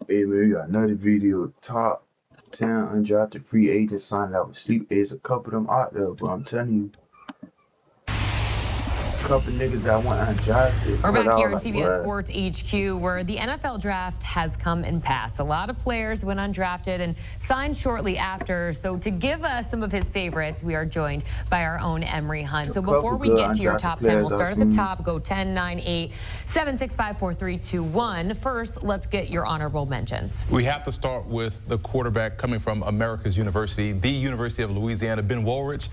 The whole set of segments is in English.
Hey man, we got another video. Top 10 undrafted free agents signed out with sleep. There's a couple of them out there, but I'm telling you, there's a couple of niggas that went undrafted. We're back here in like, CBS Sports HQ, where the NFL draft has come and passed. A lot of players went undrafted and signed shortly after. So to give us some of his favorites, we are joined by our own Emory Hunt. So before we get to your top 10, we'll start at the top, go 10, 9, 8, 7, 6, 5, 4, 3, 2, 1. First, let's get your honorable mentions. We have to start with the quarterback coming from America's University, the University of Louisiana, Ben Woolridge,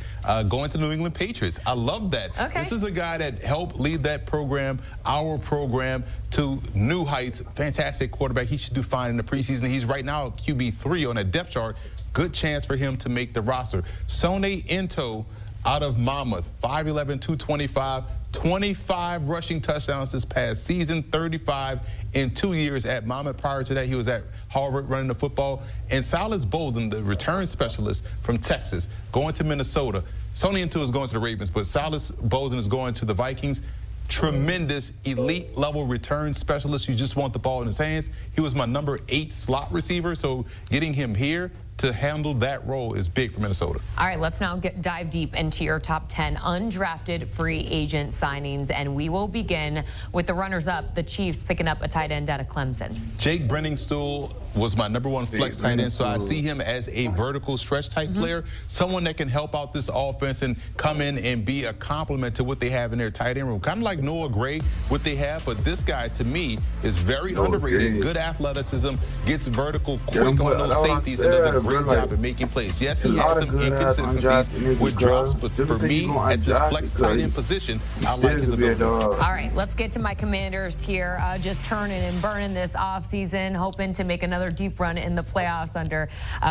going to the New England Patriots. I love that. Okay. This is a guy that helped lead that program, our program, to new heights. Fantastic quarterback. He should do fine in the preseason. He's right now QB3 on a depth chart. Good chance for him to make the roster. Sone Into out of Monmouth, 5'11", 225, 25 rushing touchdowns this past season, 35 in 2 years at Monmouth. Prior to that, he was at Harvard running the football. And Silas Bolden, the return specialist from Texas, going to Minnesota. Sone Into is going to the Ravens, but Silas Bolden is going to the Vikings. Tremendous elite level return specialist. You just want the ball in his hands. He was my number 8 slot receiver, so getting him here to handle that role is big for Minnesota. All right, let's now dive deep into your top 10 undrafted free agent signings, and we will begin with the runners-up, the Chiefs picking up a tight end out of Clemson. Jake Brenningstool was my number 1 flex tight end, so I see him as a vertical stretch type player, someone that can help out this offense and come in and be a complement to what they have in their tight end room. Kind of like Noah Gray, what they have, but this guy, to me, is very underrated. Good athleticism, gets vertical quick on those safeties, and does a great job at making plays. Yes, he has some inconsistencies with drops, but for me, at this flex tight end position, I like his ability. All right, let's get to my Commanders here. Just turning and burning this offseason, hoping to make another deep run in the playoffs under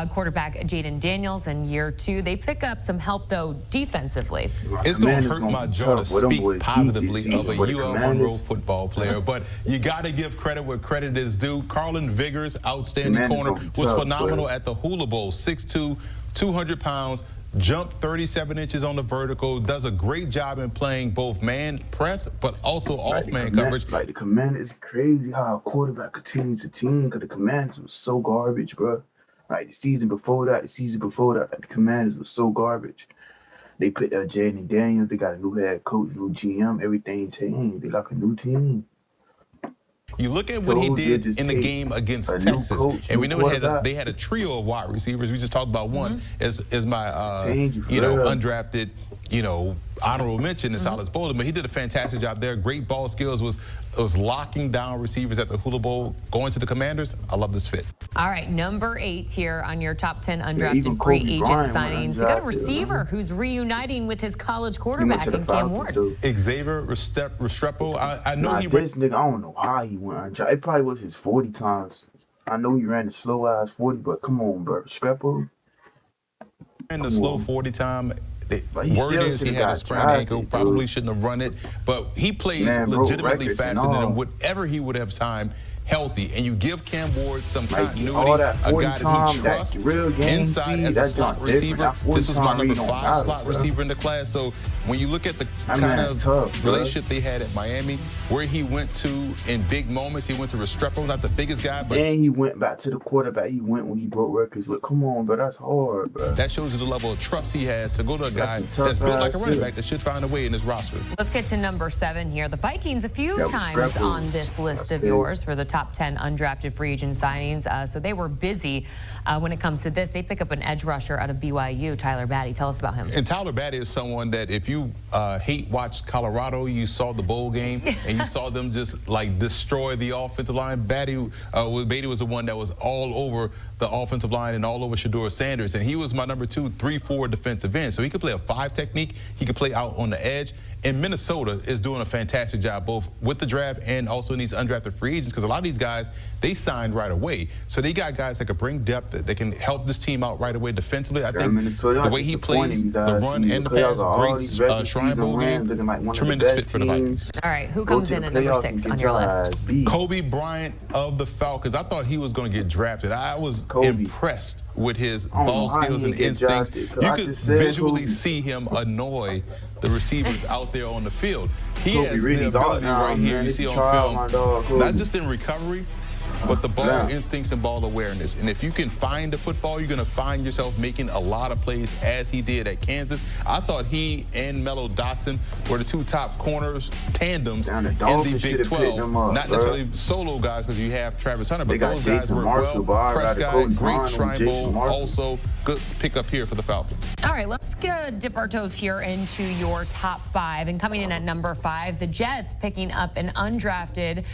quarterback Jaden Daniels in year 2. They pick up some help, though, defensively. It's going to hurt my jaw to speak positively of a UL Monroe football player, but you got to give credit where credit is due. Carlin Vigors, outstanding corner, was phenomenal at the Hula Bowl. 6'2", 200 pounds, jumped 37 inches on the vertical, does a great job in playing both man press, but also off-man coverage. Like, the Commanders, it's crazy how a quarterback continues to team, because the Commanders was so garbage, bro. Like, the season before that, like, the Commanders was so garbage. They put Jaden Daniels, they got a new head coach, new GM, everything changed. They like a new team. You look at what he did in the game against Texas, and we know they had a trio of wide receivers. We just talked about one as my undrafted, honorable mention is Silas Bolden, but he did a fantastic job there. Great ball skills, was locking down receivers at the Hula Bowl. Going to the Commanders, I love this fit. All right, number 8 here on your top 10 undrafted free agent signings. You got a receiver who's reuniting with his college quarterback in Cam Ward. Xavier Restrepo. I know this nigga, I don't know how he went undrafted. It probably was his 40 times. I know he ran the slow ass 40, but come on, bro. Restrepo. And the slow 40 time. Word is he had a sprained ankle, probably shouldn't have run it, but he plays legitimately faster than him, whatever he would have time healthy, and you give Cam Ward some continuity, a guy that he trusts inside as a slot receiver. This was my number 5 slot receiver in the class, so when you look at the kind of relationship they had at Miami, where he went to in big moments, he went to Restrepo, not the biggest guy, but and he went back to the quarterback. He went when he broke records. Look, come on, bro, that's hard, bro. That shows you the level of trust he has to go to a guy that's built like a running back that should find a way in his roster. Let's get to number 7 here. The Vikings a few times on this list of yours for the top 10 undrafted free agent signings. So they were busy when it comes to this. They pick up an edge rusher out of BYU, Tyler Batty. Tell us about him. And Tyler Batty is someone that if you watched Colorado, you saw the bowl game, and you saw them just like destroy the offensive line. Batty was the one that was all over the offensive line and all over Shedeur Sanders, and he was my number 2, 3, 4 defensive end. So he could play a 5 technique. He could play out on the edge. And Minnesota is doing a fantastic job both with the draft and also in these undrafted free agents, because a lot of these guys, they signed right away. So they got guys that can bring depth, that can help this team out right away defensively. I think the way he plays, the run and the pass, great Shrine Bowl game, tremendous fit for the Vikings. All right, who comes in at number 6 on your list? Kobe Bryant of the Falcons. I thought he was going to get drafted. I was impressed with his ball skills and instincts. You could visually see him annoy the receivers out there on the field. He has the ability right here you see on film, not just in recovery, but the ball Yeah. instincts and ball awareness. And if you can find the football, you're going to find yourself making a lot of plays as he did at Kansas. I thought he and Mello Dotson were the two top corners tandems Down the in the Dolphins Big shoulda picked 12. them up, Not bruh. necessarily solo guys because you have Travis Hunter, They but got those guys Jason work Marshall, well. but I rather Prescott, Cody great Bond Shrine than Jason Bowl, Marshall. also good pick up here for the Falcons. All right, let's dip our toes here into your top 5. And coming in at number 5, the Jets picking up an undrafted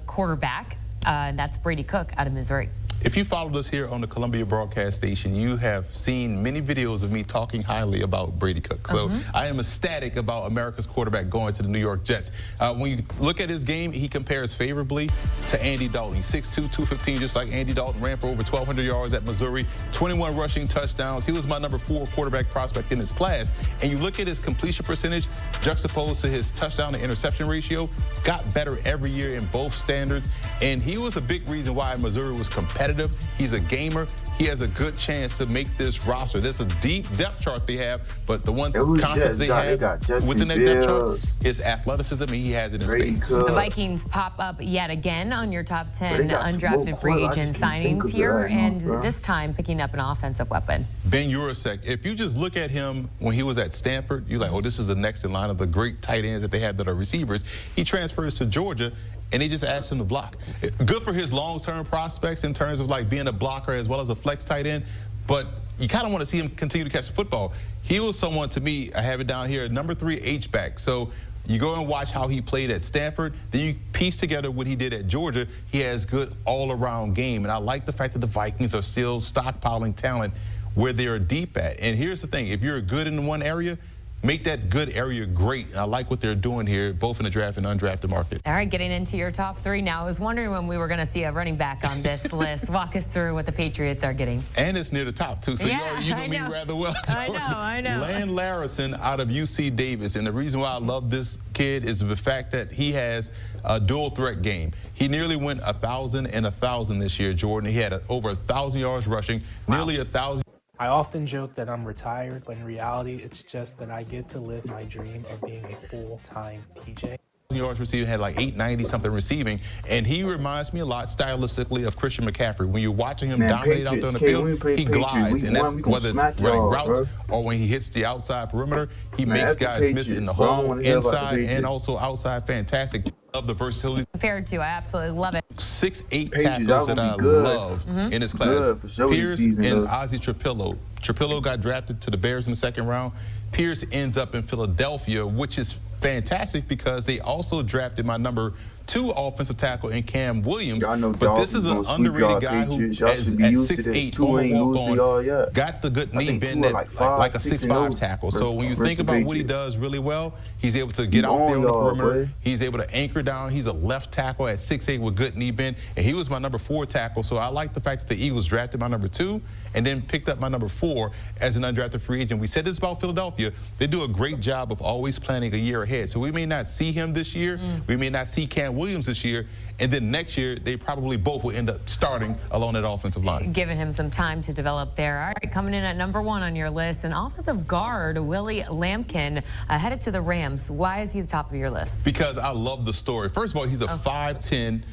quarterback. That's Brady Cook out of Missouri. If you followed us here on the Columbia Broadcast Station, you have seen many videos of me talking highly about Brady Cook. So I am ecstatic about America's quarterback going to the New York Jets. When you look at his game, he compares favorably to Andy Dalton. He's 6'2", 215, just like Andy Dalton, ran for over 1,200 yards at Missouri, 21 rushing touchdowns. He was my number 4 quarterback prospect in his class. And you look at his completion percentage juxtaposed to his touchdown to interception ratio, got better every year in both standards. And he was a big reason why Missouri was competitive. He's a gamer. He has a good chance to make this roster. There's a deep depth chart they have, but the one concept they have within that depth chart is athleticism, and he has it in spades. The Vikings pop up yet again on your top 10 undrafted free agent signings here, and this time picking up an offensive weapon. Ben Urasek, if you just look at him when he was at Stanford, you're like, oh, this is the next in line of the great tight ends that they have that are receivers. He transfers to Georgia, and they just asked him to block. Good for his long-term prospects in terms of like being a blocker as well as a flex tight end, but you kind of want to see him continue to catch the football. He was someone, to me, I have it down here, number 3 H-back. So you go and watch how he played at Stanford, then you piece together what he did at Georgia. He has good all-around game, and I like the fact that the Vikings are still stockpiling talent where they are deep at. And here's the thing, if you're good in one area, make that good area great. And I like what they're doing here, both in the draft and undrafted market. All right, getting into your top 3 now. I was wondering when we were going to see a running back on this list. Walk us through what the Patriots are getting. And it's near the top, too. So yeah, you know me rather well. I know. Land Larison out of UC Davis. And the reason why I love this kid is the fact that he has a dual threat game. He nearly went 1,000 and 1,000 this year, Jordan. He had over 1,000 yards rushing, nearly 1,000. I often joke that I'm retired, but in reality, it's just that I get to live my dream of being a full-time TJ. Yards receiving, had like 890 something receiving, and he reminds me a lot stylistically of Christian McCaffrey. When you're watching him dominate out there on the field, he glides, and that's whether it's running routes or when he hits the outside perimeter, he makes guys miss it in the hole, inside and also outside. Fantastic. Love the versatility. Compared to, I absolutely love it. 6'8" tackles that I love in his class. Pierce and Ozzie Trapillo. Trapillo got drafted to the Bears in the 2nd round. Pierce ends up in Philadelphia, which is fantastic because they also drafted my number 2 offensive tackle in Cam Williams. But this is an underrated guy who, at 6'8", walk-on, got the good knee bend like a 6'5" tackle. So when you think about what he does really well, he's able to get out there on the perimeter. He's able to anchor down. He's a left tackle at 6'8" with good knee bend, and he was my number 4 tackle. So I like the fact that the Eagles drafted my number 2 and then picked up my number 4 as an undrafted free agent. We said this about Philadelphia. They do a great job of always planning a year ahead. So we may not see him this year. We may not see Cam Williams this year. And then next year, they probably both will end up starting along that offensive line. Giving him some time to develop there. All right, coming in at number 1 on your list, an offensive guard, Willie Lampkin, headed to the Rams. Why is he the top of your list? Because I love the story. First of all, he's a 5'10"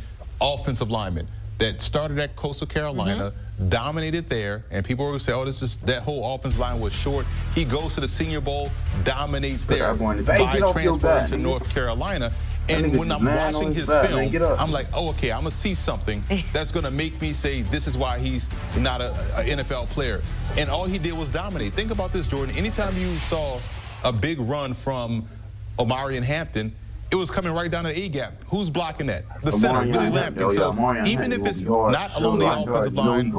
offensive lineman that started at Coastal Carolina, dominated there, and people will say, oh, that whole offensive line was short. He goes to the Senior Bowl, dominates there by transferring to North Carolina. And when I'm watching his film, I'm like, oh, okay, I'm going to see something that's going to make me say this is why he's not an NFL player. And all he did was dominate. Think about this, Jordan. Anytime you saw a big run from Omarion Hampton, it was coming right down to the A-gap. Who's blocking that? The center, Willie Lampkin. So even if it's not along the offensive line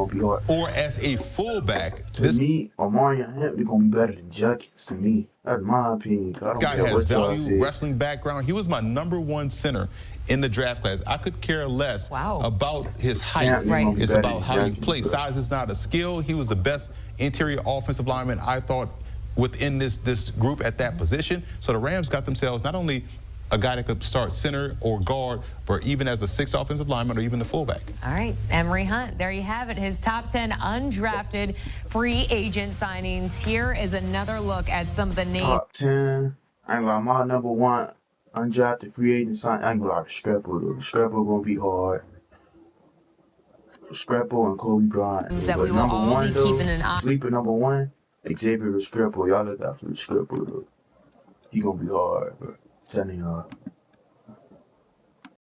or as a fullback, to me, Omarion Hampton gonna be better than Judkins. To me, that's my opinion. This guy has value, wrestling background. He was my number 1 center in the draft class. I could care less about his height. It's about how he plays. Size is not a skill. He was the best interior offensive lineman, I thought, within this group at that position. So the Rams got themselves not only a guy that could start center or guard, but even as a 6th offensive lineman or even the fullback. All right, Emory Hunt, there you have it. His top 10 undrafted free agent signings. Here is another look at some of the names. Top 10. I ain't got my number 1 undrafted free agent signing. I ain't gonna lie, the Strapper though. The Strapper gonna be hard. Restrepo and Kobe Bryant. that But we will number all one be though, keeping an eye. sleeper number one, Xavier Restrepo. Y'all look out for Restrepo though. He gonna be hard, bro. Telling y'all.